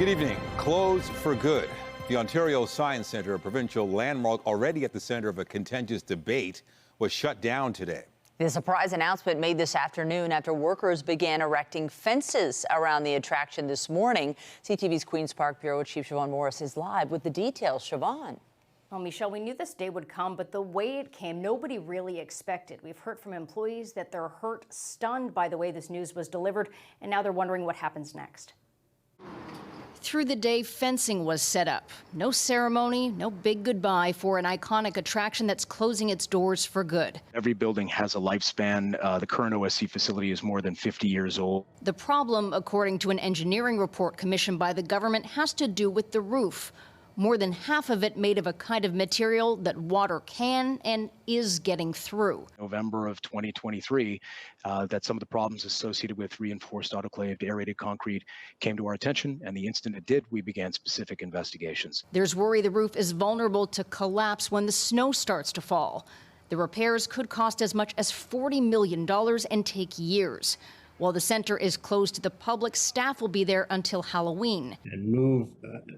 Good evening. Closed for good. The Ontario Science Centre, a provincial landmark already at the centre of a contentious debate, was shut down today. The surprise announcement made this afternoon after workers began erecting fences around the attraction this morning. CTV's Queen's Park Bureau Chief Vaughan Morris is live with the details. Siobhan. Well, Michelle, we knew this day would come, but the way it came, nobody really expected. We've heard from employees that they're hurt, stunned by the way this news was delivered, and now they're wondering what happens next. Through the day, fencing was set up. No ceremony, no big goodbye for an iconic attraction that's closing its doors for good. Every building has a lifespan. The current OSC facility is more than 50 years old. The problem, according to an engineering report commissioned by the government, has to do with the roof. More than half of it made of a kind of material that water can and is getting through. November of 2023, that some of the problems associated with reinforced autoclaved aerated concrete came to our attention, and the instant it did, we began specific investigations. There's worry the roof is vulnerable to collapse when the snow starts to fall. The repairs could cost as much as $40 million and take years. While the centre is closed to the public, staff will be there until Halloween. And move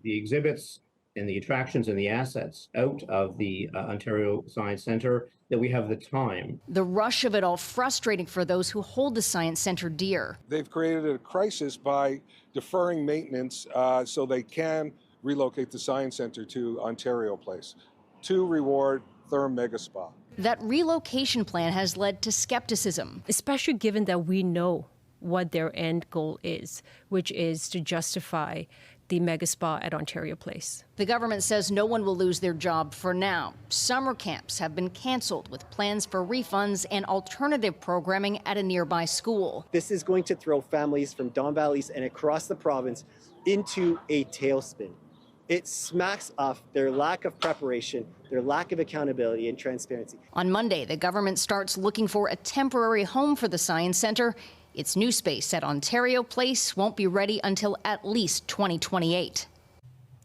the exhibits and the attractions and the assets out of the Ontario Science Centre, that we have the time. The rush of it all frustrating for those who hold the Science Centre dear. They've created a crisis by deferring maintenance so they can relocate the Science Centre to Ontario Place to reward Therm Mega Spa. That relocation plan has led to skepticism. Especially given that we know what their end goal is, which is to justify the mega spa at Ontario Place. The government says no one will lose their job for now. Summer camps have been canceled with plans for refunds and alternative programming at a nearby school. This is going to throw families from Don Valleys and across the province into a tailspin. It smacks of their lack of preparation, their lack of accountability and transparency. On Monday, the government starts looking for a temporary home for the Science Centre. Its new space at Ontario Place won't be ready until at least 2028.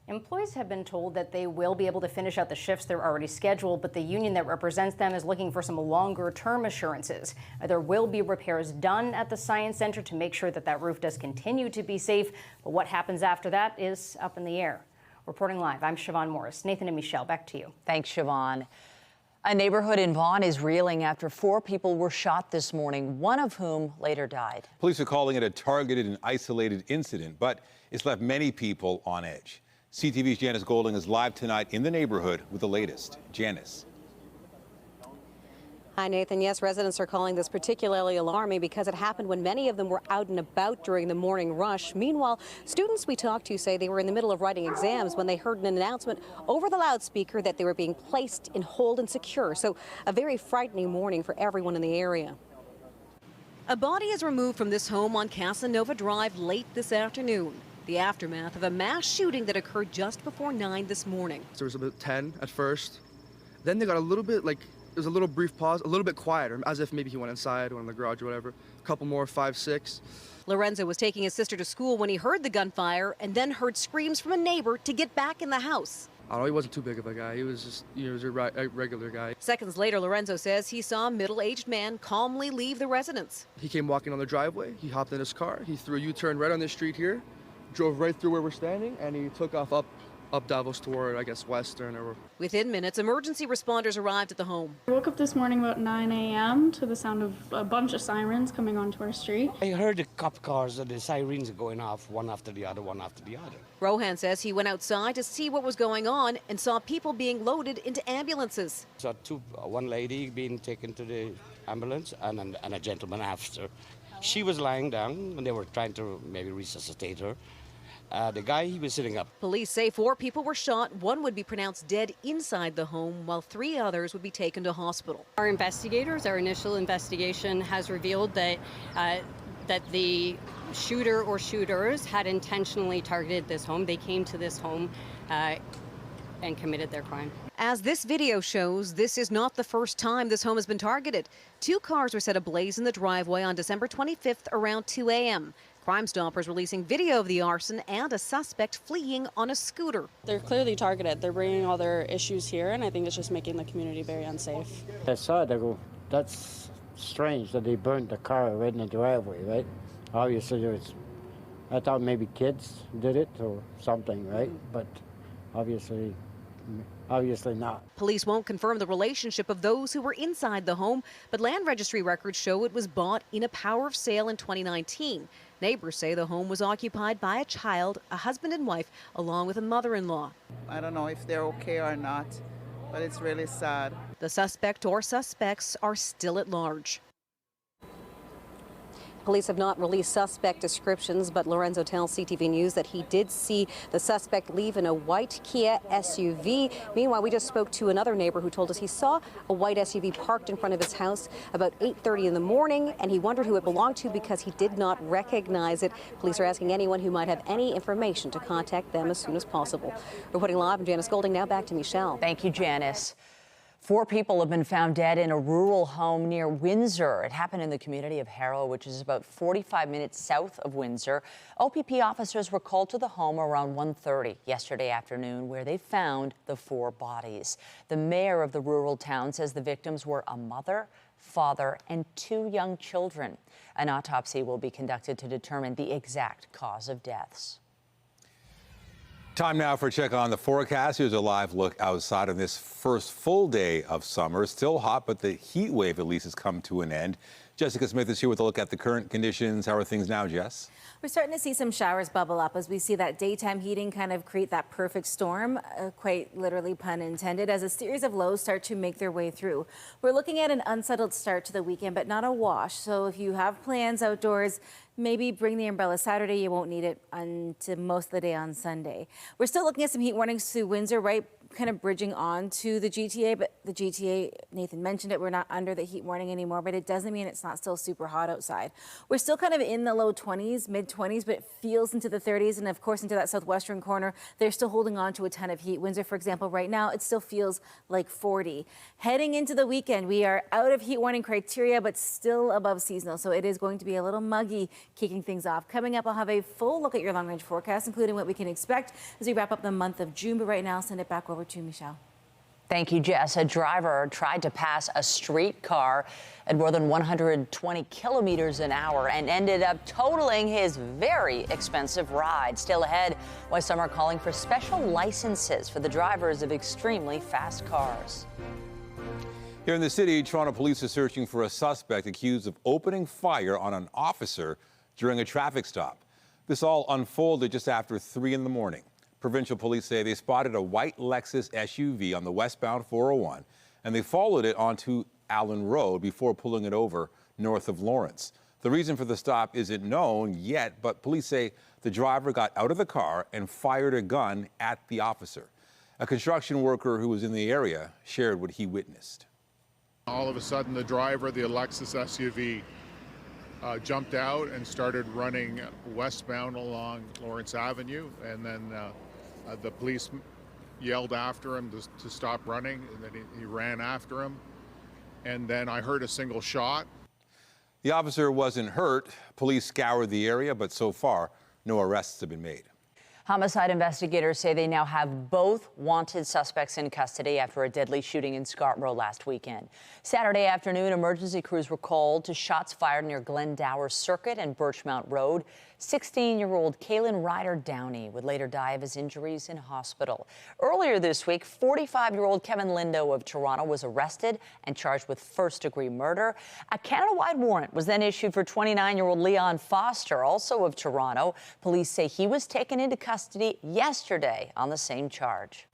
Employees have been told that they will be able to finish out the shifts they're already scheduled, but the union that represents them is looking for some longer-term assurances. There will be repairs done at the Science Centre to make sure that that roof does continue to be safe, but what happens after that is up in the air. Reporting live, I'm Siobhan Morris. Nathan and Michelle, back to you. Thanks, Siobhan. A neighborhood in Vaughan is reeling after 4 people were shot this morning, one of whom later died. Police are calling it a targeted and isolated incident, but it's left many people on edge. CTV's Janice Golding is live tonight in the neighborhood with the latest. Janice. Hi, Nathan. Yes, residents are calling this particularly alarming because it happened when many of them were out and about during the morning rush. Meanwhile, students we talked to say they were in the middle of writing exams when they heard an announcement over the loudspeaker that they were being placed in hold and secure. So a very frightening morning for everyone in the area. A body is removed from this home on Casanova Drive late this afternoon. The aftermath of a mass shooting that occurred just before 9 this morning. So there was about 10 at first. Then they got a little bit there was a little brief pause, a little bit quieter, as if maybe he went inside, went in the garage or whatever. A couple more, 5, 6. Lorenzo was taking his sister to school when he heard the gunfire and then heard screams from a neighbor to get back in the house. I don't know, he wasn't too big of a guy. He was just, he was a regular guy. Seconds later, Lorenzo says he saw a middle-aged man calmly leave the residence. He came walking on the driveway. He hopped in his car. He threw a U-turn right on this street here, drove right through where we're standing, and he took off up Davos toward, I guess, Western. Within minutes, emergency responders arrived at the home. I woke up this morning about 9 a.m. to the sound of a bunch of sirens coming onto our street. I heard the cop cars and the sirens going off one after the other, one after the other. Rohan says he went outside to see what was going on and saw people being loaded into ambulances. So one lady being taken to the ambulance and a gentleman after. She was lying down and they were trying to maybe resuscitate her. The guy, he was sitting up. Police say 4 people were shot. 1 would be pronounced dead inside the home, while 3 others would be taken to hospital. Our investigators, our initial investigation has revealed that the shooter or shooters had intentionally targeted this home. They came to this home and committed their crime. As this video shows, this is not the first time this home has been targeted. 2 cars were set ablaze in the driveway on December 25th around 2 a.m. Crime Stoppers releasing video of the arson and a suspect fleeing on a scooter. They're clearly targeted. They're bringing all their issues here, and I think it's just making the community very unsafe. I saw it, I go, that's strange that they burned the car right in the driveway, right? Obviously, I thought maybe kids did it or something, right? But obviously not. Police won't confirm the relationship of those who were inside the home, but land registry records show it was bought in a power of sale in 2019. Neighbors say the home was occupied by a child, a husband and wife, along with a mother-in-law. I don't know if they're okay or not, but it's really sad. The suspect or suspects are still at large. Police have not released suspect descriptions, but Lorenzo tells CTV News that he did see the suspect leave in a white Kia SUV. Meanwhile, we just spoke to another neighbor who told us he saw a white SUV parked in front of his house about 8:30 in the morning, and he wondered who it belonged to because he did not recognize it. Police are asking anyone who might have any information to contact them as soon as possible. Reporting live, I'm Janice Golding. Now back to Michelle. Thank you, Janice. 4 people have been found dead in a rural home near Windsor. It happened in the community of Harrow, which is about 45 minutes south of Windsor. OPP officers were called to the home around 1:30 yesterday afternoon, where they found the 4 bodies. The mayor of the rural town says the victims were a mother, father, and 2 young children. An autopsy will be conducted to determine the exact cause of deaths. Time now for a check on the forecast. Here's a live look outside on this first full day of summer. Still hot, but the heat wave at least has come to an end. Jessica Smith is here with a look at the current conditions. How are things now, Jess? We're starting to see some showers bubble up as we see that daytime heating kind of create that perfect storm, quite literally pun intended, as a series of lows start to make their way through. We're looking at an unsettled start to the weekend, but not a wash. So if you have plans outdoors, maybe bring the umbrella Saturday. You won't need it until most of the day on Sunday. We're still looking at some heat warnings to Windsor, right? Kind of bridging on to the GTA, but the GTA, Nathan mentioned it, we're not under the heat warning anymore, but it doesn't mean it's not still super hot outside. We're still kind of in the low 20s, mid 20s, but it feels into the 30s, and of course into that southwestern corner, they're still holding on to a ton of heat. Windsor, for example, right now, it still feels like 40. Heading into the weekend, we are out of heat warning criteria, but still above seasonal, so it is going to be a little muggy kicking things off. Coming up, I'll have a full look at your long-range forecast, including what we can expect as we wrap up the month of June, but right now, I'll send it back over to Michelle. Thank you, Jess. A driver tried to pass a streetcar at more than 120 kilometers an hour and ended up totaling his very expensive ride. Still ahead, why some are calling for special licenses for the drivers of extremely fast cars. Here in the city, Toronto police are searching for a suspect accused of opening fire on an officer during a traffic stop. This all unfolded just after 3 in the morning. Provincial police say they spotted a white Lexus SUV on the westbound 401, and they followed it onto Allen Road before pulling it over north of Lawrence. The reason for the stop isn't known yet, but police say the driver got out of the car and fired a gun at the officer. A construction worker who was in the area shared what he witnessed. All of a sudden, the driver of the Lexus SUV jumped out and started running westbound along Lawrence Avenue, and then the police yelled after him to stop running, and then he ran after him, and then I heard a single shot. The officer wasn't hurt. Police scoured the area, but so far, no arrests have been made. Homicide investigators say they now have both wanted suspects in custody after a deadly shooting in Scarborough last weekend. Saturday afternoon, emergency crews were called to shots fired near Glendower Circuit and Birchmount Road. 16-year-old Kaylin Ryder Downey would later die of his injuries in hospital. Earlier this week, 45-year-old Kevin Lindo of Toronto was arrested and charged with first-degree murder. A Canada-wide warrant was then issued for 29-year-old Leon Foster, also of Toronto. Police say he was taken into custody yesterday on the same charge.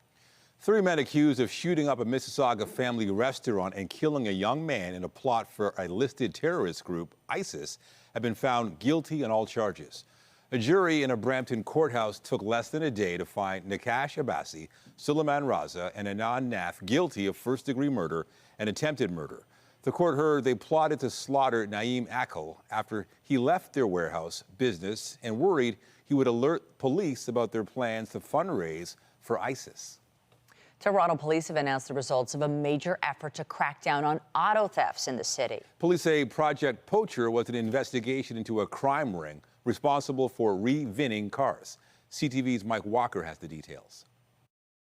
3 men accused of shooting up a Mississauga family restaurant and killing a young man in a plot for a listed terrorist group, ISIS, have been found guilty on all charges. A jury in a Brampton courthouse took less than a day to find Nakash Abbasi, Suleiman Raza, and Anand Nath guilty of first-degree murder and attempted murder. The court heard they plotted to slaughter Naeem Akil after he left their warehouse business and worried he would alert police about their plans to fundraise for ISIS. Toronto police have announced the results of a major effort to crack down on auto thefts in the city. Police say Project Poacher was an investigation into a crime ring responsible for re-vinning cars. CTV's Mike Walker has the details.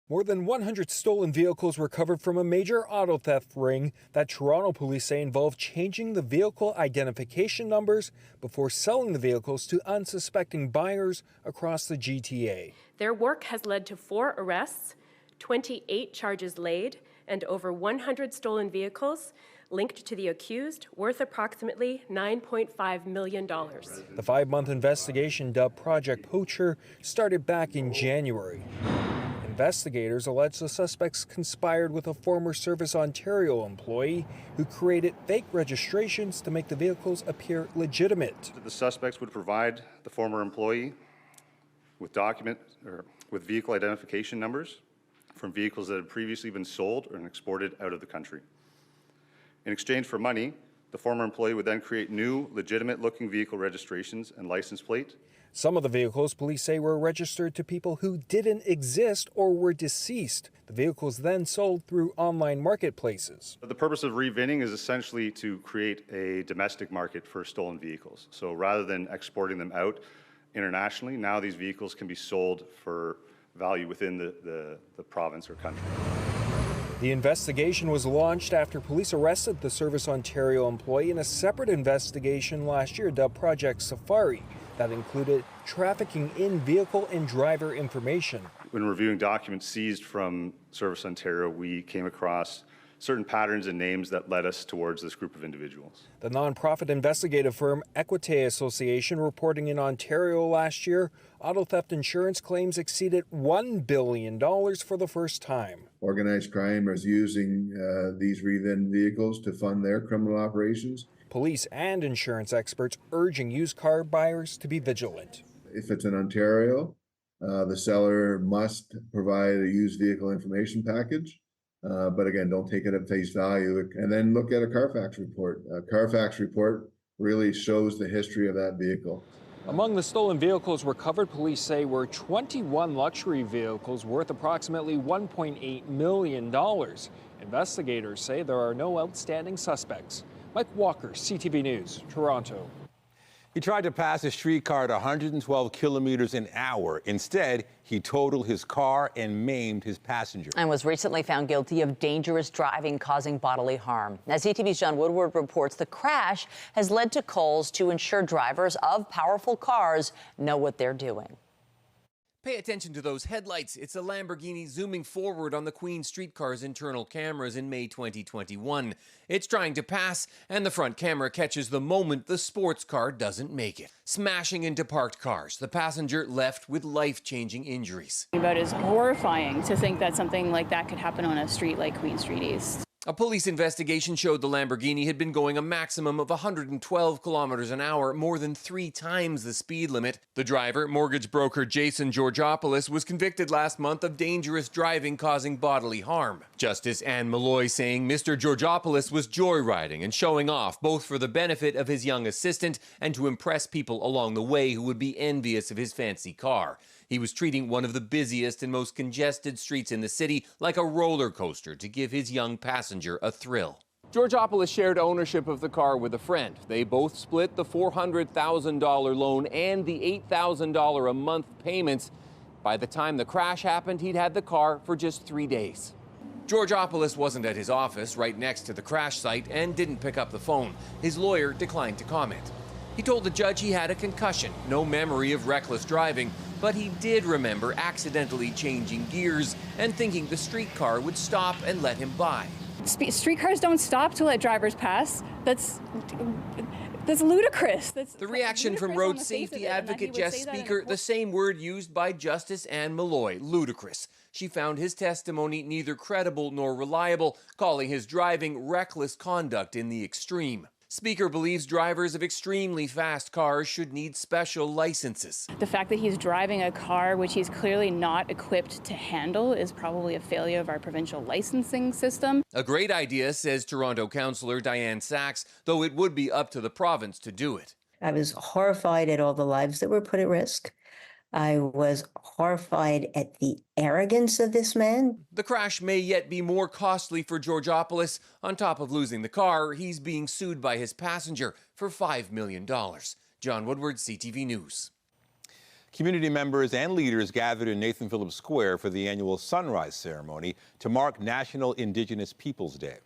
More than 100 stolen vehicles recovered from a major auto theft ring that Toronto police say involved changing the vehicle identification numbers before selling the vehicles to unsuspecting buyers across the GTA. Their work has led to 4 arrests, 28 charges laid, and over 100 stolen vehicles linked to the accused, worth approximately $9.5 million. The 5-month investigation, dubbed Project Poacher, started back in January. Investigators allege the suspects conspired with a former Service Ontario employee who created fake registrations to make the vehicles appear legitimate. The suspects would provide the former employee with with vehicle identification numbers from vehicles that had previously been sold or exported out of the country. In exchange for money, the former employee would then create new, legitimate-looking vehicle registrations and license plate. Some of the vehicles, police say, were registered to people who didn't exist or were deceased. The vehicles then sold through online marketplaces. The purpose of revinning is essentially to create a domestic market for stolen vehicles. So rather than exporting them out internationally, now these vehicles can be sold for value within the province or country. The investigation was launched after police arrested the Service Ontario employee in a separate investigation last year dubbed Project Safari that included trafficking in vehicle and driver information. When reviewing documents seized from Service Ontario, we came across certain patterns and names that led us towards this group of individuals. The nonprofit investigative firm Equite Association reporting in Ontario last year, auto theft insurance claims exceeded $1 billion for the first time. Organized crime is using these revinned vehicles to fund their criminal operations. Police and insurance experts urging used car buyers to be vigilant. If it's in Ontario, the seller must provide a used vehicle information package. But again, don't take it at face value, and then look at a Carfax report. A Carfax report really shows the history of that vehicle. Among the stolen vehicles recovered, police say, were 21 luxury vehicles worth approximately $1.8 million. Investigators say there are no outstanding suspects. Mike Walker, CTV News, Toronto. He tried to pass a streetcar at 112 kilometers an hour. Instead, he totaled his car and maimed his passenger. And was recently found guilty of dangerous driving causing bodily harm. As CTV's John Woodward reports, the crash has led to calls to ensure drivers of powerful cars know what they're doing. Pay attention to those headlights. It's a Lamborghini zooming forward on the Queen streetcar's internal cameras in May 2021. It's trying to pass, and the front camera catches the moment the sports car doesn't make it. Smashing into parked cars, the passenger left with life-changing injuries. It is horrifying to think that something like that could happen on a street like Queen Street East. A police investigation showed the Lamborghini had been going a maximum of 112 kilometers an hour, more than 3 times the speed limit. The driver, mortgage broker Jason Georgopoulos, was convicted last month of dangerous driving causing bodily harm. Justice Anne Malloy saying Mr. Georgopoulos was joyriding and showing off, both for the benefit of his young assistant and to impress people along the way who would be envious of his fancy car. He was treating one of the busiest and most congested streets in the city like a roller coaster to give his young passenger a thrill. Georgopoulos shared ownership of the car with a friend. They both split the $400,000 loan and the $8,000 a month payments. By the time the crash happened, he'd had the car for just 3 days. Georgopoulos wasn't at his office right next to the crash site and didn't pick up the phone. His lawyer declined to comment. He told the judge he had a concussion, no memory of reckless driving, but he did remember accidentally changing gears and thinking the streetcar would stop and let him by. Streetcars don't stop to let drivers pass. That's ludicrous. The reaction from road safety advocate Jess Speaker, the same word used by Justice Anne Malloy, ludicrous. She found his testimony neither credible nor reliable, calling his driving reckless conduct in the extreme. Speaker believes drivers of extremely fast cars should need special licenses. The fact that he's driving a car which he's clearly not equipped to handle is probably a failure of our provincial licensing system. A great idea, says Toronto councillor Diane Sachs, though it would be up to the province to do it. I was horrified at all the lives that were put at risk. I was horrified at the arrogance of this man. The crash may yet be more costly for Georgopoulos. On top of losing the car, he's being sued by his passenger for $5 million. John Woodward, CTV News. Community members and leaders gathered in Nathan Phillips Square for the annual sunrise ceremony to mark National Indigenous Peoples Day.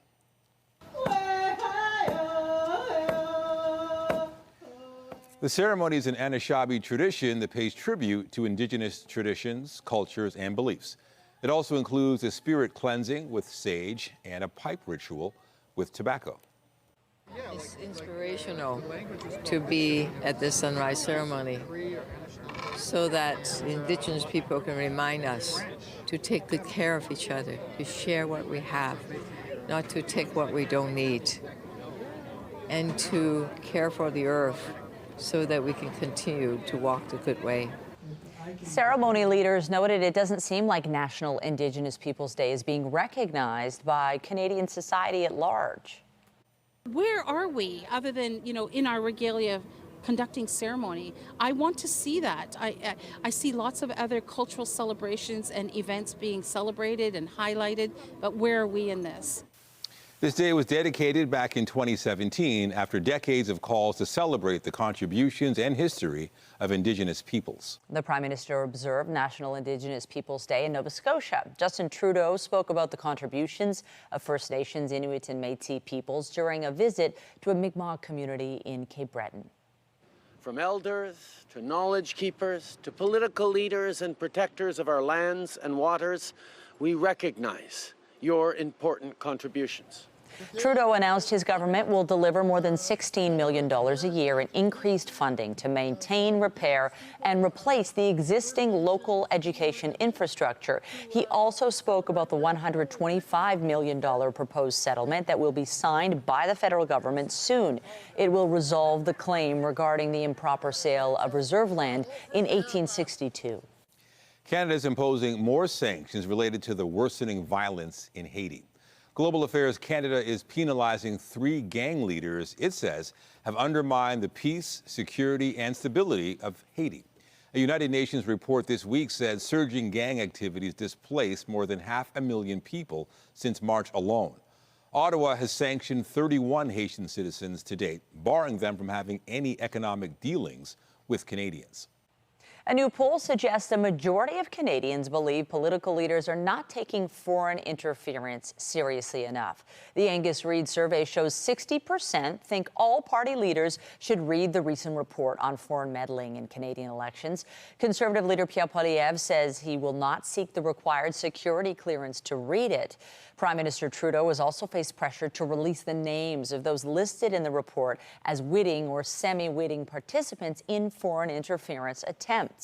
The ceremony is an Anishinaabe tradition that pays tribute to Indigenous traditions, cultures, and beliefs. It also includes a spirit cleansing with sage and a pipe ritual with tobacco. It's inspirational to be at this sunrise ceremony so that Indigenous people can remind us to take good care of each other, to share what we have, not to take what we don't need, and to care for the earth so that we can continue to walk the good way. Ceremony leaders noted it doesn't seem like National Indigenous Peoples Day is being recognized by Canadian society at large. Where are we other than, in our regalia conducting ceremony? I want to see that. I see lots of other cultural celebrations and events being celebrated and highlighted, but where are we in this? This day was dedicated back in 2017 after decades of calls to celebrate the contributions and history of Indigenous peoples. The Prime Minister observed National Indigenous Peoples Day in Nova Scotia. Justin Trudeau spoke about the contributions of First Nations, Inuit and Métis peoples during a visit to a Mi'kmaq community in Cape Breton. From elders to knowledge keepers to political leaders and protectors of our lands and waters, we recognize your important contributions. Trudeau announced his government will deliver more than $16 million a year in increased funding to maintain, repair, and replace the existing local education infrastructure. He also spoke about the $125 million proposed settlement that will be signed by the federal government soon. It will resolve the claim regarding the improper sale of reserve land in 1862. Canada is imposing more sanctions related to the worsening violence in Haiti. Global Affairs Canada is penalizing 3 gang leaders it says have undermined the peace, security, and stability of Haiti. A United Nations report this week said surging gang activities displaced more than 500,000 people since March alone. Ottawa has sanctioned 31 Haitian citizens to date, barring them from having any economic dealings with Canadians. A new poll suggests a majority of Canadians believe political leaders are not taking foreign interference seriously enough. The Angus Reid survey shows 60% think all party leaders should read the recent report on foreign meddling in Canadian elections. Conservative leader Pierre Poilievre says he will not seek the required security clearance to read it. Prime Minister Trudeau has also faced pressure to release the names of those listed in the report as witting or semi-witting participants in foreign interference attempts.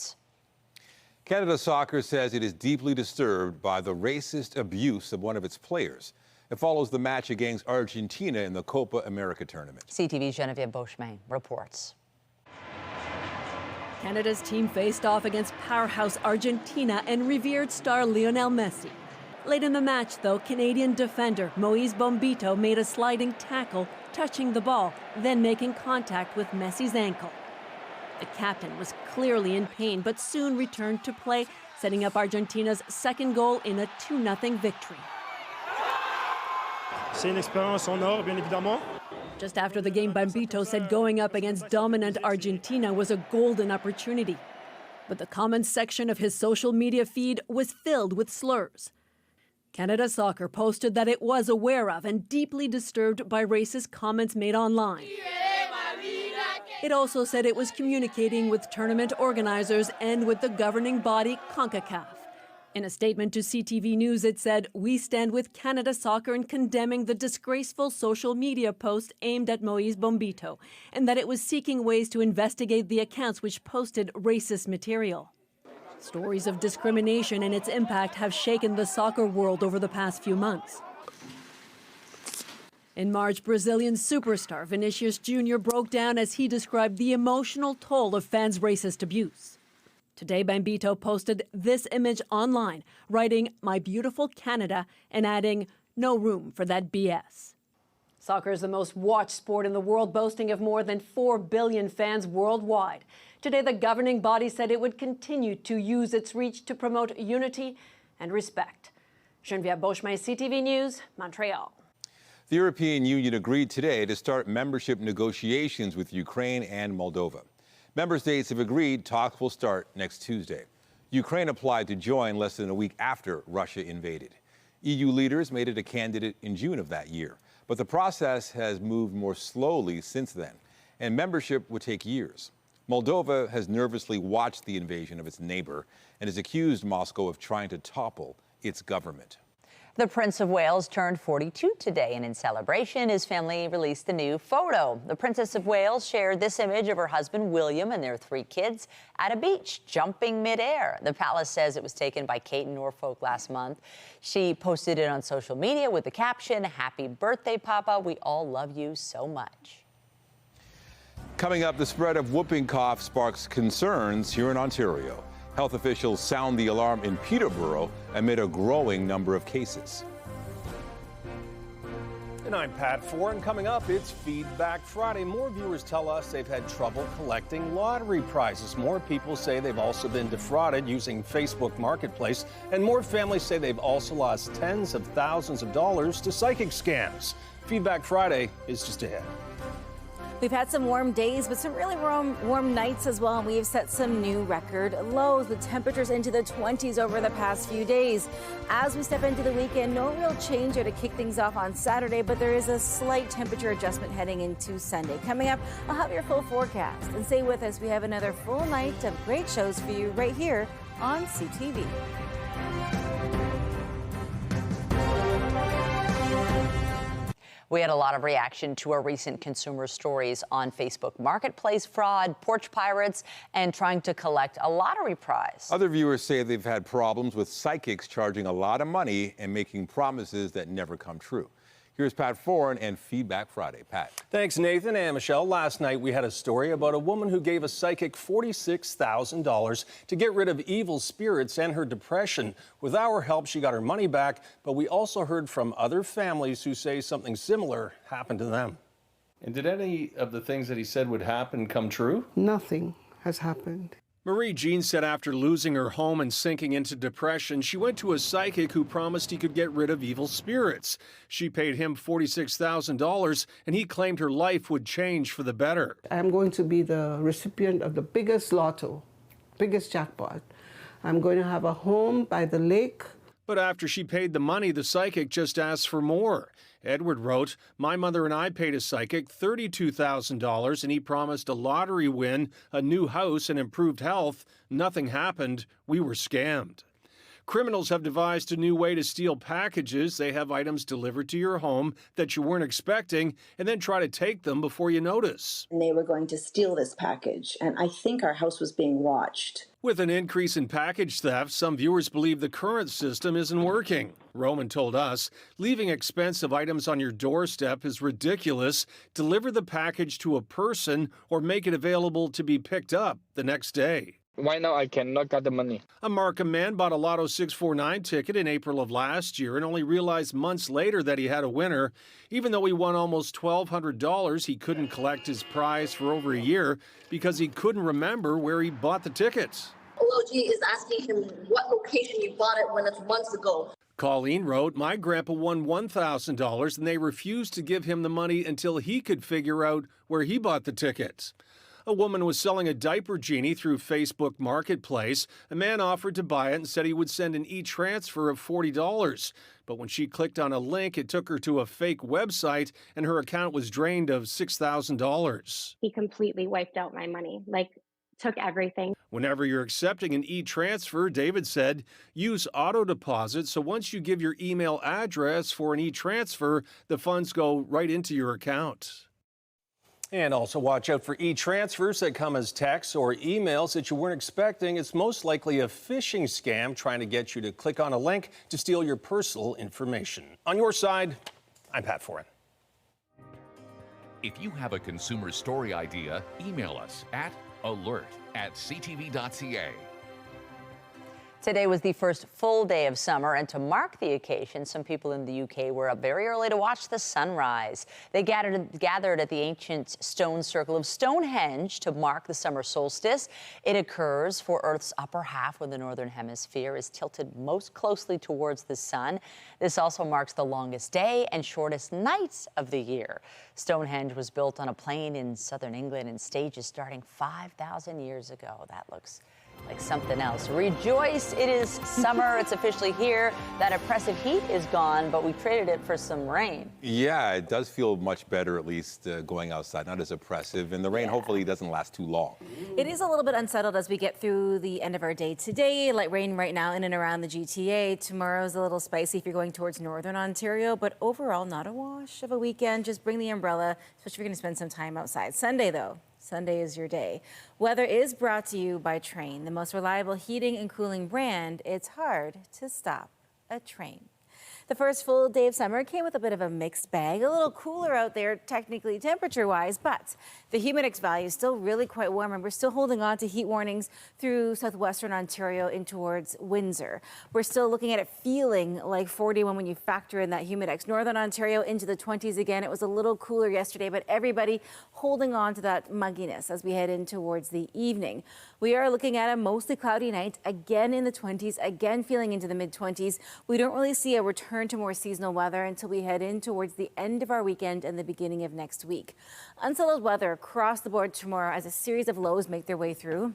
Canada Soccer says it is deeply disturbed by the racist abuse of one of its players. It follows the match against Argentina in the Copa America tournament. CTV's Geneviève Beauchemin reports. Canada's team faced off against powerhouse Argentina and revered star Lionel Messi. Late in the match, though, Canadian defender Moise Bombito made a sliding tackle, touching the ball, then making contact with Messi's ankle. The captain was clearly in pain, but soon returned to play, setting up Argentina's second goal in a 2-0 victory. C'est une expérience en or, bien évidemment. Just after the game, Bombito said going up against dominant Argentina was a golden opportunity. But the comments section of his social media feed was filled with slurs. Canada Soccer posted that it was aware of and deeply disturbed by racist comments made online. It also said it was communicating with tournament organizers and with the governing body, CONCACAF. In a statement to CTV News, it said, "We stand with Canada Soccer in condemning the disgraceful social media post aimed at Moise Bombito, and that it was seeking ways to investigate the accounts which posted racist material." Stories of discrimination and its impact have shaken the soccer world over the past few months. In March, Brazilian superstar Vinicius Jr. broke down as he described the emotional toll of fans' racist abuse. Today, Bombito posted this image online, writing, "My beautiful Canada," and adding, "No room for that BS." Soccer is the most watched sport in the world, boasting of more than 4 billion fans worldwide. Today, the governing body said it would continue to use its reach to promote unity and respect. Geneviève Beauchemin, CTV News, Montreal. The European Union agreed today to start membership negotiations with Ukraine and Moldova. Member states have agreed talks will start next Tuesday. Ukraine applied to join less than a week after Russia invaded. EU leaders made it a candidate in June of that year, but the process has moved more slowly since then, and membership would take years. Moldova has nervously watched the invasion of its neighbor and has accused Moscow of trying to topple its government. The Prince of Wales turned 42 today, and in celebration, his family released a new photo. The Princess of Wales shared this image of her husband, William, and their 3 kids at a beach, jumping midair. The palace says it was taken by Kate in Norfolk last month. She posted it on social media with the caption, "Happy birthday, Papa. We all love you so much." Coming up, the spread of whooping cough sparks concerns here in Ontario. Health officials sound the alarm in Peterborough amid a growing number of cases. And I'm Pat Foran. Coming up, it's Feedback Friday. More viewers tell us they've had trouble collecting lottery prizes. More people say they've also been defrauded using Facebook Marketplace. And more families say they've also lost tens of thousands of dollars to psychic scams. Feedback Friday is just ahead. We've had some warm days, but some really warm nights as well. And we've set some new record lows with temperatures into the 20s over the past few days. As we step into the weekend, no real change here to kick things off on Saturday, but there is a slight temperature adjustment heading into Sunday. Coming up, I'll have your full forecast. And stay with us. We have another full night of great shows for you right here on CTV. We had a lot of reaction to our recent consumer stories on Facebook Marketplace fraud, porch pirates, and trying to collect a lottery prize. Other viewers say they've had problems with psychics charging a lot of money and making promises that never come true. Here's Pat Foran and Feedback Friday. Pat. Thanks, Nathan and Michelle. Last night we had a story about a woman who gave a psychic $46,000 to get rid of evil spirits and her depression. With our help, she got her money back, but we also heard from other families who say something similar happened to them. And did any of the things that he said would happen come true? Nothing has happened. Marie Jean said after losing her home and sinking into depression, she went to a psychic who promised he could get rid of evil spirits. She paid him $46,000, and he claimed her life would change for the better. I'm going to be the recipient of the biggest lotto, biggest jackpot. I'm going to have a home by the lake. But after she paid the money, the psychic just asked for more. Edward wrote, "My mother and I paid a psychic $32,000 and he promised a lottery win, a new house, and improved health. Nothing happened. We were scammed." Criminals have devised a new way to steal packages. They have items delivered to your home that you weren't expecting and then try to take them before you notice. And they were going to steal this package, and I think our house was being watched. With an increase in package theft, some viewers believe the current system isn't working. Roman told us, leaving expensive items on your doorstep is ridiculous. Deliver the package to a person or make it available to be picked up the next day. Right now, I cannot get the money. A Markham man bought a Lotto 649 ticket in April of last year and only realized months later that he had a winner. Even though he won almost $1,200, he couldn't collect his prize for over a year because he couldn't remember where he bought the tickets. OLG is asking him what location he bought it when it's months ago. Colleen wrote, "My grandpa won $1,000 and they refused to give him the money until he could figure out where he bought the tickets." A woman was selling a diaper genie through Facebook Marketplace. A man offered to buy it and said he would send an e-transfer of $40. But when she clicked on a link, it took her to a fake website and her account was drained of $6,000. He completely wiped out my money, took everything. Whenever you're accepting an e-transfer, David said, use auto deposit. So once you give your email address for an e-transfer, the funds go right into your account. And also watch out for e-transfers that come as texts or emails that you weren't expecting. It's most likely a phishing scam trying to get you to click on a link to steal your personal information. On your side, I'm Pat Foran. If you have a consumer story idea, email us at alert@ctv.ca. Today was the first full day of summer, and to mark the occasion, some people in the UK were up very early to watch the sunrise. They gathered at the ancient stone circle of Stonehenge to mark the summer solstice. It occurs for Earth's upper half when the northern hemisphere is tilted most closely towards the sun. This also marks the longest day and shortest nights of the year. Stonehenge was built on a plain in southern England in stages starting 5,000 years ago. That looks like something else. Rejoice, it is summer. It's officially here. That oppressive heat is gone, but we traded it for some rain. Yeah, it does feel much better, at least going outside, not as oppressive. And the rain hopefully doesn't last too long. It is a little bit unsettled as we get through the end of our day today. Light rain right now in and around the GTA. Tomorrow's a little spicy if you're going towards northern Ontario, but overall not a wash of a weekend. Just bring the umbrella, especially if you're going to spend some time outside. Sunday, though. Sunday is your day. Weather is brought to you by Train, the most reliable heating and cooling brand. It's hard to stop a train. The first full day of summer came with a bit of a mixed bag. A little cooler out there, technically temperature-wise, but the humidex value is still really quite warm, and we're still holding on to heat warnings through southwestern Ontario in towards Windsor. We're still looking at it feeling like 41 when you factor in that humidex. Northern Ontario into the 20s again. It was a little cooler yesterday, but everybody holding on to that mugginess as we head in towards the evening. We are looking at a mostly cloudy night, again in the 20s, again feeling into the mid-20s. We don't really see a return to more seasonal weather until we head in towards the end of our weekend and the beginning of next week. Unsettled weather across the board tomorrow as a series of lows make their way through.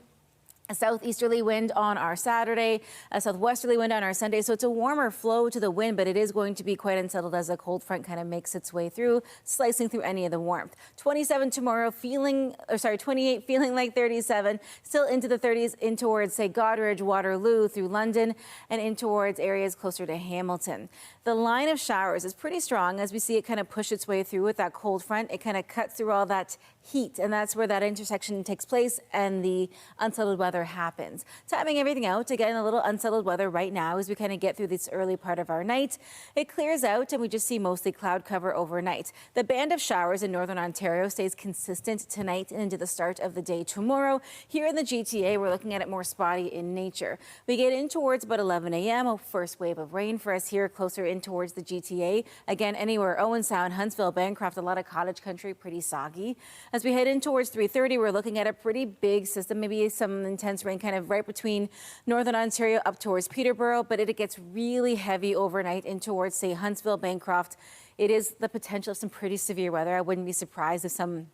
A southeasterly wind on our Saturday, a southwesterly wind on our Sunday. So it's a warmer flow to the wind, but it is going to be quite unsettled as a cold front kind of makes its way through, slicing through any of the warmth. 27 tomorrow, 28 feeling like 37, still into the 30s in towards, say, Goderich, Waterloo, through London, and in towards areas closer to Hamilton. The line of showers is pretty strong as we see it kind of push its way through with that cold front. It kind of cuts through all that heat, and that's where that intersection takes place and the unsettled weather happens. Timing everything out, again, a little unsettled weather right now as we kind of get through this early part of our night. It clears out and we just see mostly cloud cover overnight. The band of showers in northern Ontario stays consistent tonight and into the start of the day tomorrow. Here in the GTA, we're looking at it more spotty in nature. We get in towards about 11 a.m., a first wave of rain for us here closer in towards the GTA. Again, anywhere, Owen Sound, Huntsville, Bancroft, a lot of cottage country, pretty soggy. As we head in towards 3:30, we're looking at a pretty big system, maybe some intense rain kind of right between northern Ontario up towards Peterborough, but it gets really heavy overnight in towards, say, Huntsville, Bancroft. It is the potential of some pretty severe weather. I wouldn't be surprised if some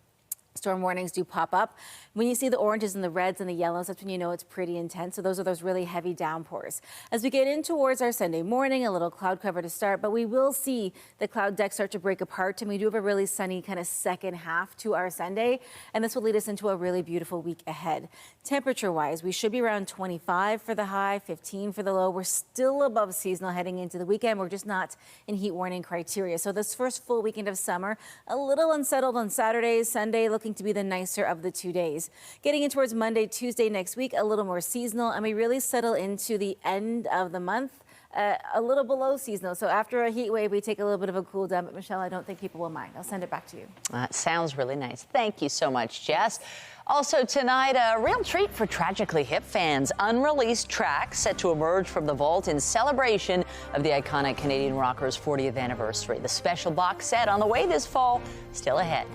storm warnings do pop up. When you see the oranges and the reds and the yellows, that's when you know it's pretty intense. So those are those really heavy downpours. As we get in towards our Sunday morning, a little cloud cover to start, but we will see the cloud deck start to break apart, and we do have a really sunny kind of second half to our Sunday, and this will lead us into a really beautiful week ahead. Temperature-wise, we should be around 25 for the high, 15 for the low. We're still above seasonal heading into the weekend. We're just not in heat warning criteria. So this first full weekend of summer, a little unsettled on Saturday, Sunday, looking to be the nicer of the 2 days. Getting in towards Monday, Tuesday next week, a little more seasonal, and we really settle into the end of the month, a little below seasonal. So after a heat wave, we take a little bit of a cool down, but Michelle, I don't think people will mind. I'll send it back to you. That sounds really nice. Thank you so much, Jess. Also tonight, a real treat for Tragically Hip fans. Unreleased tracks set to emerge from the vault in celebration of the iconic Canadian rockers' 40th anniversary. The special box set on the way this fall, still ahead.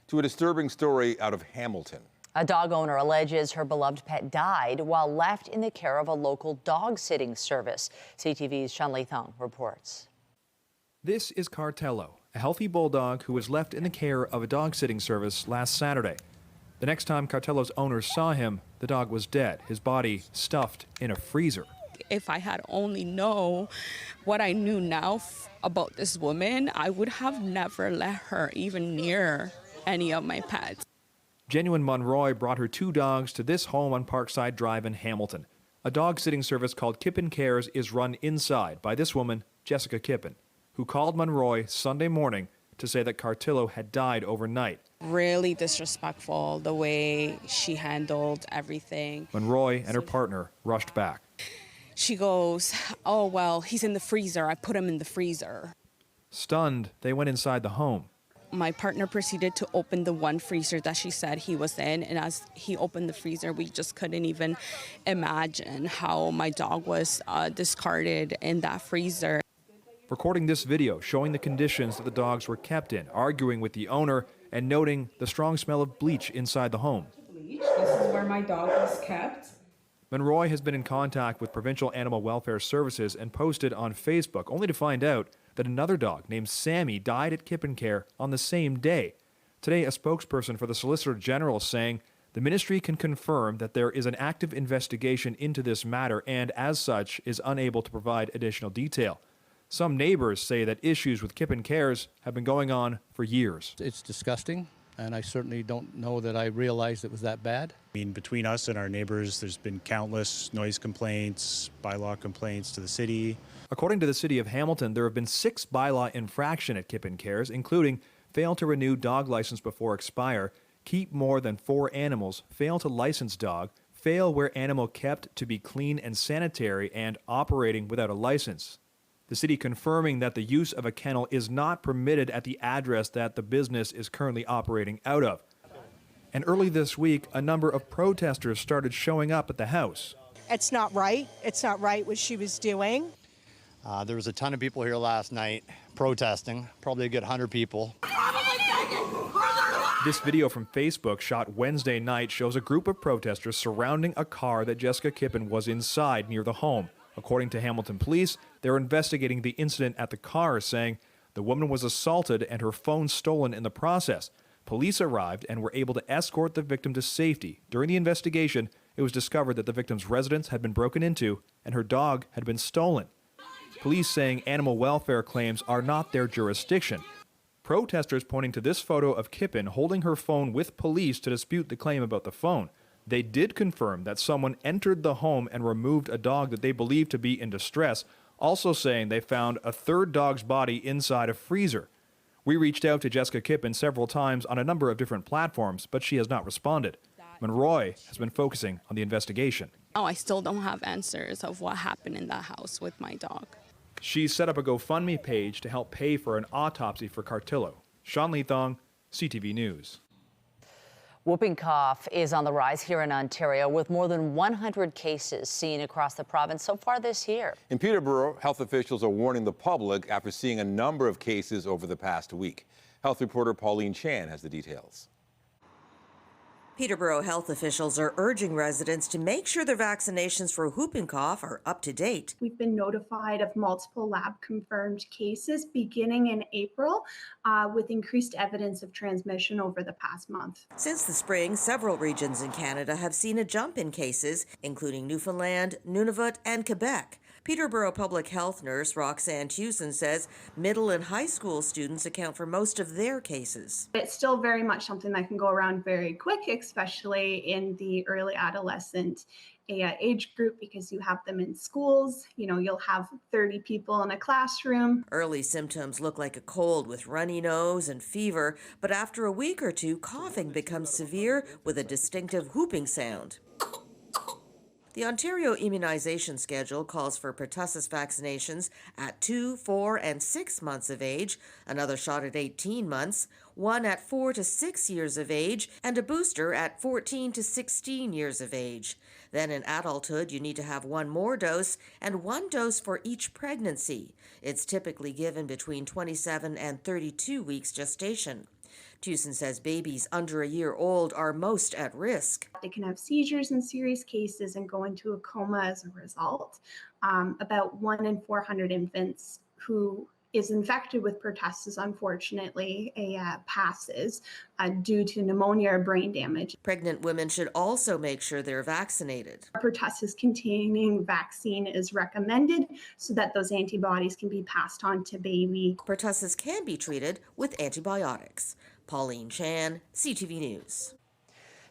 To a disturbing story out of Hamilton. A dog owner alleges her beloved pet died while left in the care of a local dog-sitting service. CTV's Shanli Thong reports. This is Cartello, a healthy bulldog who was left in the care of a dog-sitting service last Saturday. The next time Cartello's owner saw him, the dog was dead, his body stuffed in a freezer. If I had only known what I knew now about this woman, I would have never let her even near any of my pets. Genuine Monroy brought her 2 dogs to this home on Parkside Drive in Hamilton. A dog-sitting service called Kippen Care is run inside by this woman, Jessica Kippen, who called Monroy Sunday morning to say that Cartillo had died overnight. Really disrespectful the way she handled everything. Monroy and her partner rushed back. She goes, "Oh, well, he's in the freezer. I put him in the freezer." Stunned, they went inside the home. My partner proceeded to open the one freezer that she said he was in, and as he opened the freezer, we just couldn't even imagine how my dog was discarded in that freezer. Recording this video showing the conditions that the dogs were kept in, arguing with the owner and noting the strong smell of bleach inside the home. This is where my dog was kept. Monroy has been in contact with Provincial Animal Welfare Services and posted on Facebook, only to find out that another dog named Sammy died at Kippen Care on the same day. Today, a spokesperson for the Solicitor General is saying the ministry can confirm that there is an active investigation into this matter and, as such, is unable to provide additional detail. Some neighbors say that issues with Kippen Cares have been going on for years. It's disgusting, and I certainly don't know that I realized it was that bad. I mean, between us and our neighbors, there's been countless noise complaints, bylaw complaints to the city. According to the City of Hamilton, there have been 6 bylaw infractions at Kippen Cares, including fail to renew dog license before expire, keep more than 4 animals, fail to license dog, fail where animal kept to be clean and sanitary, and operating without a license. The city confirming that the use of a kennel is not permitted at the address that the business is currently operating out of. And early this week, a number of protesters started showing up at the house. It's not right. It's not right what she was doing. There was a ton of people here last night protesting, probably a good 100 people. This video from Facebook shot Wednesday night shows a group of protesters surrounding a car that Jessica Kippen was inside near the home. According to Hamilton Police, they're investigating the incident at the car, saying the woman was assaulted and her phone stolen in the process. Police arrived and were able to escort the victim to safety. During the investigation, it was discovered that the victim's residence had been broken into and her dog had been stolen. Police saying animal welfare claims are not their jurisdiction. Protesters pointing to this photo of Kippen holding her phone with police to dispute the claim about the phone. They did confirm that someone entered the home and removed a dog that they believed to be in distress, also saying they found a third dog's body inside a freezer. We reached out to Jessica Kippen several times on a number of different platforms, but she has not responded. Monroy has been focusing on the investigation. Oh, I still don't have answers of what happened in that house with my dog. She's set up a GoFundMe page to help pay for an autopsy for Cartillo. Sean Leathong, CTV News. Whooping cough is on the rise here in Ontario, with more than 100 cases seen across the province so far this year. In Peterborough, health officials are warning the public after seeing a number of cases over the past week. Health reporter Pauline Chan has the details. Peterborough health officials are urging residents to make sure their vaccinations for whooping cough are up to date. We've been notified of multiple lab-confirmed cases beginning in April, with increased evidence of transmission over the past month. Since the spring, several regions in Canada have seen a jump in cases, including Newfoundland, Nunavut, and Quebec. Peterborough Public Health nurse Roxanne Tewson says middle and high school students account for most of their cases. It's still very much something that can go around very quick, especially in the early adolescent age group, because you have them in schools. You know, you'll have 30 people in a classroom. Early symptoms look like a cold with runny nose and fever, but after a week or two, coughing becomes severe with a distinctive whooping sound. The Ontario immunization schedule calls for pertussis vaccinations at 2, 4, and 6 months of age, another shot at 18 months, one at 4 to 6 years of age, and a booster at 14 to 16 years of age. Then in adulthood, you need to have one more dose and one dose for each pregnancy. It's typically given between 27 and 32 weeks gestation. Tewson says babies under a year old are most at risk. They can have seizures in serious cases and go into a coma as a result. About 1 in 400 infants who is infected with pertussis, unfortunately, passes due to pneumonia or brain damage. Pregnant women should also make sure they're vaccinated. Pertussis-containing vaccine is recommended so that those antibodies can be passed on to baby. Pertussis can be treated with antibiotics. Pauline Chan, CTV News.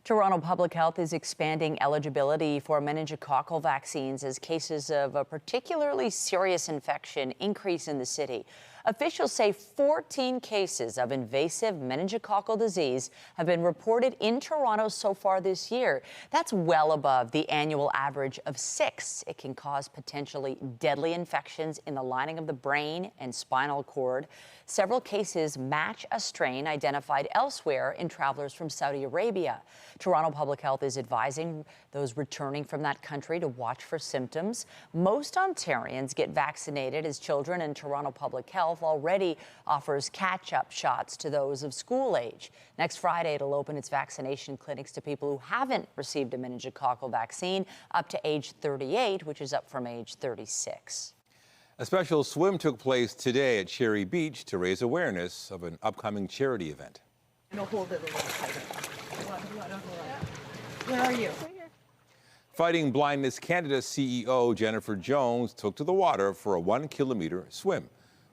Toronto Public Health is expanding eligibility for meningococcal vaccines as cases of a particularly serious infection increase in the city. Officials say 14 cases of invasive meningococcal disease have been reported in Toronto so far this year. That's well above the annual average of 6. It can cause potentially deadly infections in the lining of the brain and spinal cord. Several cases match a strain identified elsewhere in travelers from Saudi Arabia. Toronto Public Health is advising those returning from that country to watch for symptoms. Most Ontarians get vaccinated as children, and Toronto Public Health already offers catch-up shots to those of school age. Next Friday, it'll open its vaccination clinics to people who haven't received a meningococcal vaccine up to age 38, which is up from age 36. A special swim took place today at Cherry Beach to raise awareness of an upcoming charity event. Hold it a little tighter. Where are you? Fighting Blindness Canada CEO Jennifer Jones took to the water for a 1-kilometer swim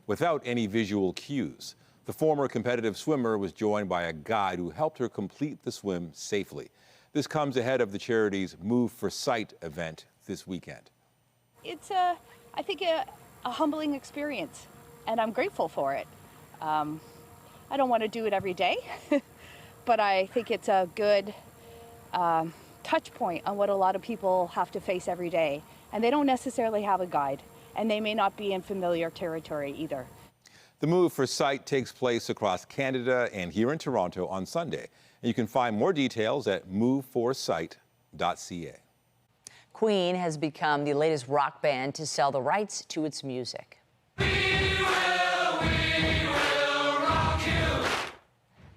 without any visual cues. The former competitive swimmer was joined by a guide who helped her complete the swim safely. This comes ahead of the charity's Move for Sight event this weekend. It's I think a humbling experience, and I'm grateful for it. I don't want to do it every day, but I think it's a good touch point on what a lot of people have to face every day. And they don't necessarily have a guide, and they may not be in familiar territory either. The Move for Sight takes place across Canada and here in Toronto on Sunday. And you can find more details at moveforsight.ca. Queen has become the latest rock band to sell the rights to its music.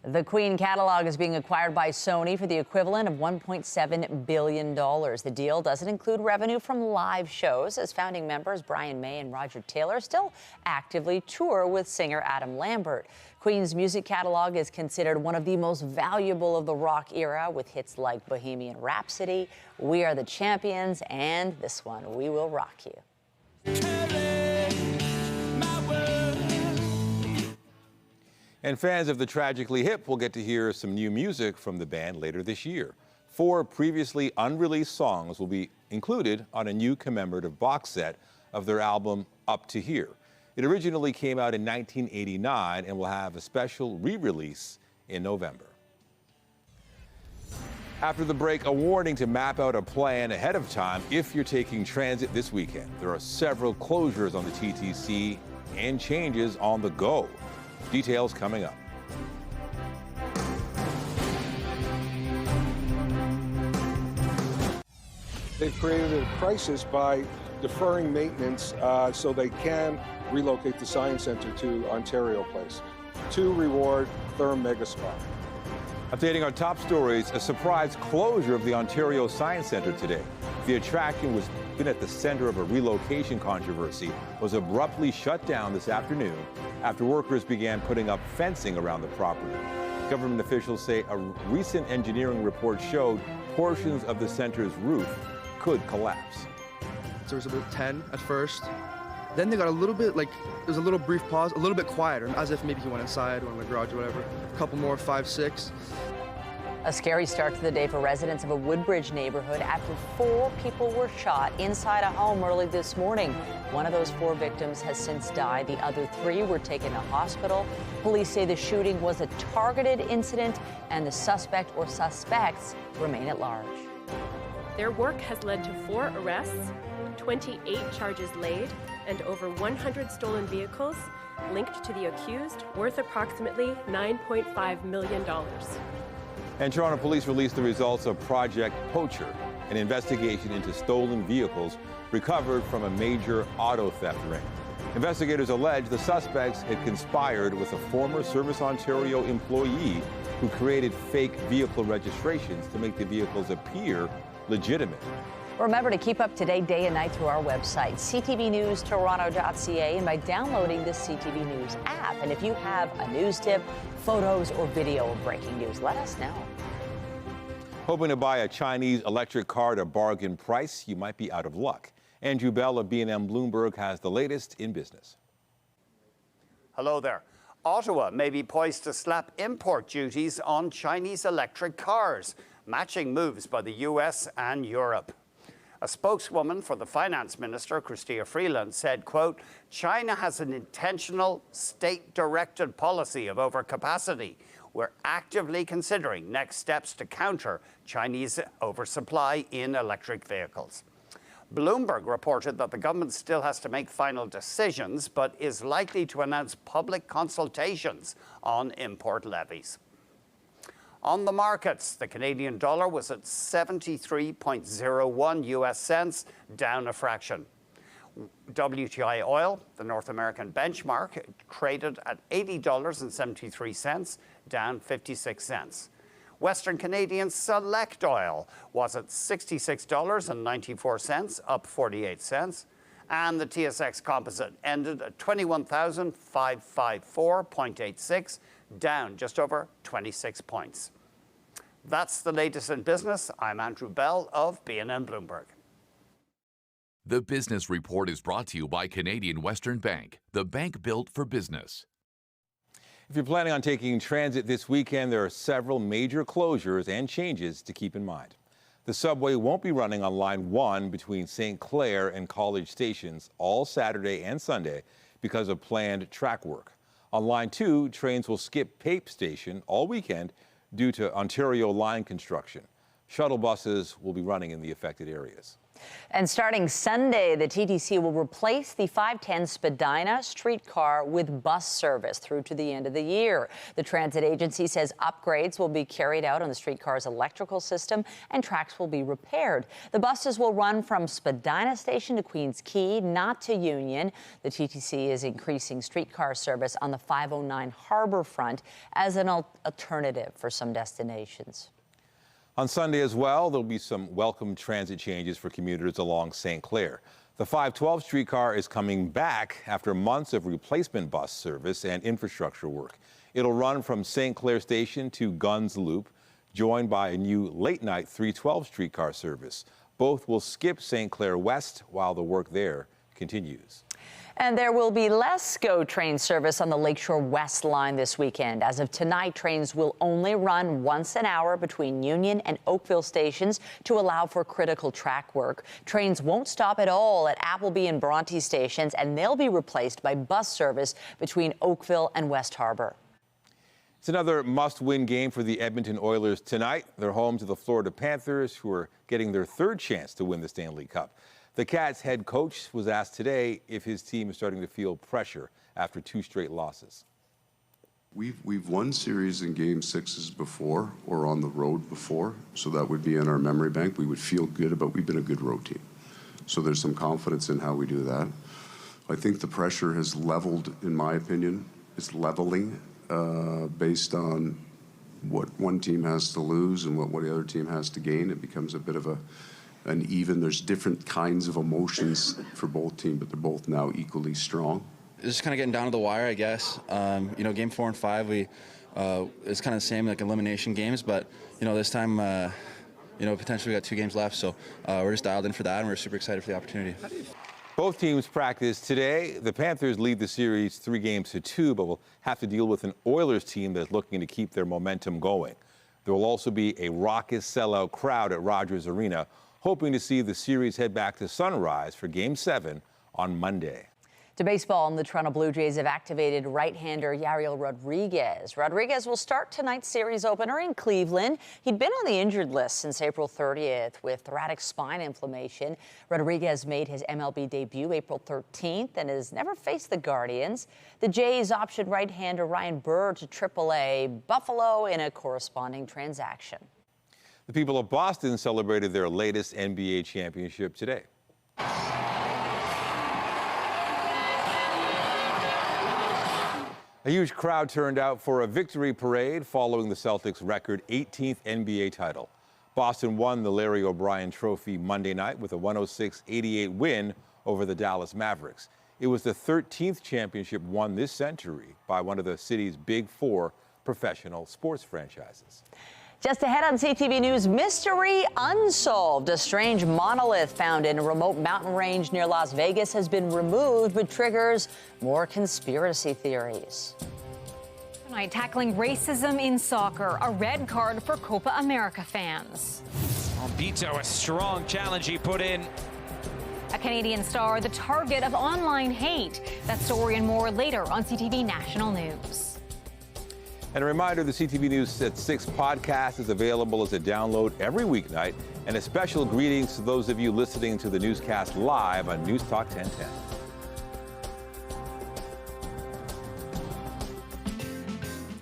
The Queen catalog is being acquired by Sony for the equivalent of $1.7 billion. The deal doesn't include revenue from live shows, as founding members Brian May and Roger Taylor still actively tour with singer Adam Lambert. Queen's music catalog is considered one of the most valuable of the rock era, with hits like Bohemian Rhapsody, We Are the Champions, and this one, We Will Rock You. And fans of the Tragically Hip will get to hear some new music from the band later this year. 4 previously unreleased songs will be included on a new commemorative box set of their album Up to Here. It originally came out in 1989 and will have a special re-release in November. After the break, a warning to map out a plan ahead of time if you're taking transit this weekend. There are several closures on the TTC and changes on the go. Details coming up. They've created a crisis by deferring maintenance so they can relocate the Science Centre to Ontario Place to reward Therm Megaspa. Updating our top stories, a surprise closure of the Ontario Science Centre today. The attraction was been at the center of a relocation controversy, was abruptly shut down this afternoon after workers began putting up fencing around the property. Government officials say a recent engineering report showed portions of the center's roof could collapse. There was about 10 at first. Then they got a little bit, there was a little brief pause, a little bit quieter, as if maybe he went inside or in the garage or whatever. A couple more, 5, 6. A scary start to the day for residents of a Woodbridge neighborhood after 4 people were shot inside a home early this morning. One of those 4 victims has since died. The other 3 were taken to hospital. Police say the shooting was a targeted incident and the suspect or suspects remain at large. Their work has led to 4 arrests, 28 charges laid, and over 100 stolen vehicles linked to the accused, worth approximately $9.5 million. And Toronto police released the results of Project Poacher, an investigation into stolen vehicles recovered from a major auto theft ring. Investigators allege the suspects had conspired with a former Service Ontario employee who created fake vehicle registrations to make the vehicles appear legitimate. Remember to keep up to date day and night through our website, ctvnewstoronto.ca, and by downloading the CTV News app. And if you have a news tip, photos, or video of breaking news, let us know. Hoping to buy a Chinese electric car at a bargain price, you might be out of luck. Andrew Bell of B&M Bloomberg has the latest in business. Hello there. Ottawa may be poised to slap import duties on Chinese electric cars, matching moves by the US and Europe. A spokeswoman for the finance minister, Chrystia Freeland, said, quote, China has an intentional state-directed policy of overcapacity. We're actively considering next steps to counter Chinese oversupply in electric vehicles. Bloomberg reported that the government still has to make final decisions, but is likely to announce public consultations on import levies. On the markets, the Canadian dollar was at 73.01 US cents, down a fraction. WTI oil, the North American benchmark, traded at $80.73, down 56 cents. Western Canadian Select Oil was at $66.94, up 48 cents. And the TSX Composite ended at 21,554.86, down just over 26 points. That's the latest in business. I'm Andrew Bell of BNN Bloomberg. The Business Report is brought to you by Canadian Western Bank, the bank built for business. If you're planning on taking transit this weekend, there are several major closures and changes to keep in mind. The subway won't be running on Line 1 between St. Clair and College stations all Saturday and Sunday because of planned track work. On Line 2, trains will skip Pape Station all weekend due to Ontario line construction. Shuttle buses will be running in the affected areas. And starting Sunday, the TTC will replace the 510 Spadina streetcar with bus service through to the end of the year. The transit agency says upgrades will be carried out on the streetcar's electrical system and tracks will be repaired. The buses will run from Spadina Station to Queens Quay, not to Union. The TTC is increasing streetcar service on the 509 Harbour front as an alternative for some destinations. On Sunday as well, there'll be some welcome transit changes for commuters along St. Clair. The 512 streetcar is coming back after months of replacement bus service and infrastructure work. It'll run from St. Clair Station to Guns Loop, joined by a new late-night 312 streetcar service. Both will skip St. Clair West while the work there continues. And there will be less GO train service on the Lakeshore West line this weekend. As of tonight, trains will only run once an hour between Union and Oakville stations to allow for critical track work. Trains won't stop at all at Appleby and Bronte stations, and they'll be replaced by bus service between Oakville and West Harbour. It's another must-win game for the Edmonton Oilers tonight. They're home to the Florida Panthers, who are getting their third chance to win the Stanley Cup. The Cats head coach was asked today if his team is starting to feel pressure after 2 straight losses. We've won series in game 6s before or on the road before, so that would be in our memory bank. We would feel good about we've been a good road team. So there's some confidence in how we do that. I think the pressure has leveled, in my opinion. It's leveling based on what one team has to lose and what the other team has to gain. It becomes a bit of an even. There's different kinds of emotions for both teams, but they're both now equally strong. It's just kind of getting down to the wire, I guess. Game 4 and 5, it's kind of the same like elimination games, but this time, potentially we got 2 games left, so we're just dialed in for that, and we're super excited for the opportunity. Both teams practice today. The Panthers lead the series 3-2, but will have to deal with an Oilers team that's looking to keep their momentum going. There will also be a raucous sellout crowd at Rogers Arena, hoping to see the series head back to Sunrise for Game 7 on Monday. To baseball, and the Toronto Blue Jays have activated right-hander Yariel Rodriguez. Rodriguez will start tonight's series opener in Cleveland. He'd been on the injured list since April 30th with thoracic spine inflammation. Rodriguez made his MLB debut April 13th and has never faced the Guardians. The Jays optioned right-hander Ryan Burr to AAA Buffalo in a corresponding transaction. The people of Boston celebrated their latest NBA championship today. A huge crowd turned out for a victory parade following the Celtics' record 18th NBA title. Boston won the Larry O'Brien Trophy Monday night with a 106-88 win over the Dallas Mavericks. It was the 13th championship won this century by one of the city's big 4 professional sports franchises. Just ahead on CTV News, mystery unsolved. A strange monolith found in a remote mountain range near Las Vegas has been removed, but triggers more conspiracy theories. Tonight, tackling racism in soccer, a red card for Copa America fans. Bito, a strong challenge he put in. A Canadian star, the target of online hate. That story and more later on CTV National News. And a reminder, the CTV News at 6 podcast is available as a download every weeknight. And a special greetings to those of you listening to the newscast live on News Talk 1010.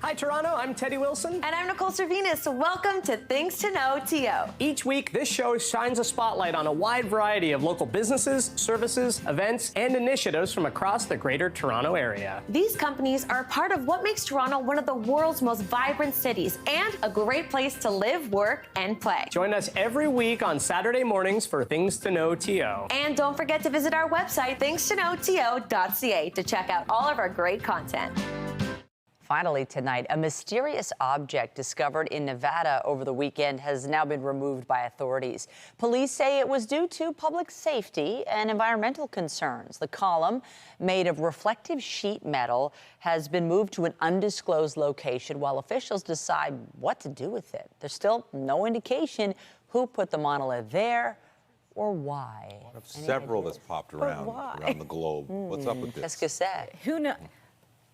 Hi, Toronto. I'm Teddy Wilson. And I'm Nicole Cervinas. Welcome to Things to Know TO. Each week, this show shines a spotlight on a wide variety of local businesses, services, events, and initiatives from across the greater Toronto area. These companies are part of what makes Toronto one of the world's most vibrant cities and a great place to live, work, and play. Join us every week on Saturday mornings for Things to Know TO. And don't forget to visit our website, thingstoknowto.ca, to check out all of our great content. Finally tonight, a mysterious object discovered in Nevada over the weekend has now been removed by authorities. Police say it was due to public safety and environmental concerns. The column, made of reflective sheet metal, has been moved to an undisclosed location while officials decide what to do with it. There's still no indication who put the monolith there or why. One of several that's popped around the globe. What's up with this? Qu'est-ce que c'est? Who knows?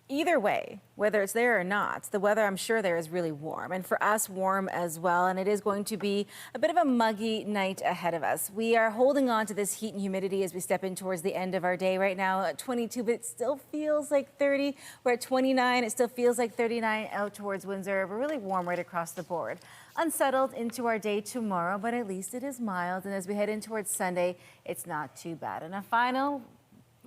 Either way, whether it's there or not, the weather, I'm sure, there is really warm. And for us, warm as well. And it is going to be a bit of a muggy night ahead of us. We are holding on to this heat and humidity as we step in towards the end of our day. Right now at 22, but it still feels like 30. We're at 29. It still feels like 39 out towards Windsor. We're really warm right across the board. Unsettled into our day tomorrow, but at least it is mild. And as we head in towards Sunday, it's not too bad. And a final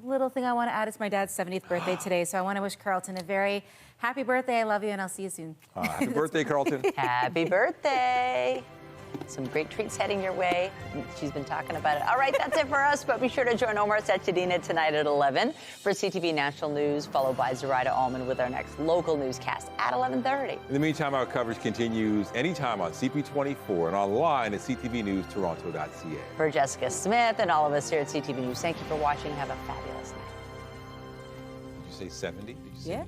little thing I want to add, it's my dad's 70th birthday today, so I want to wish Carlton a very happy birthday. I love you, and I'll see you soon. Happy birthday, Carlton. Happy birthday. Some great treats heading your way. She's been talking about it. All right, that's it for us, but be sure to join Omar Sachedina tonight at 11 for CTV National News, followed by Zoraida Allman with our next local newscast at 11:30. In the meantime, our coverage continues anytime on CP24 and online at ctvnewstoronto.ca. For Jessica Smith and all of us here at CTV News, thank you for watching. Have a fabulous night. Did you say 70? Did you say Yeah.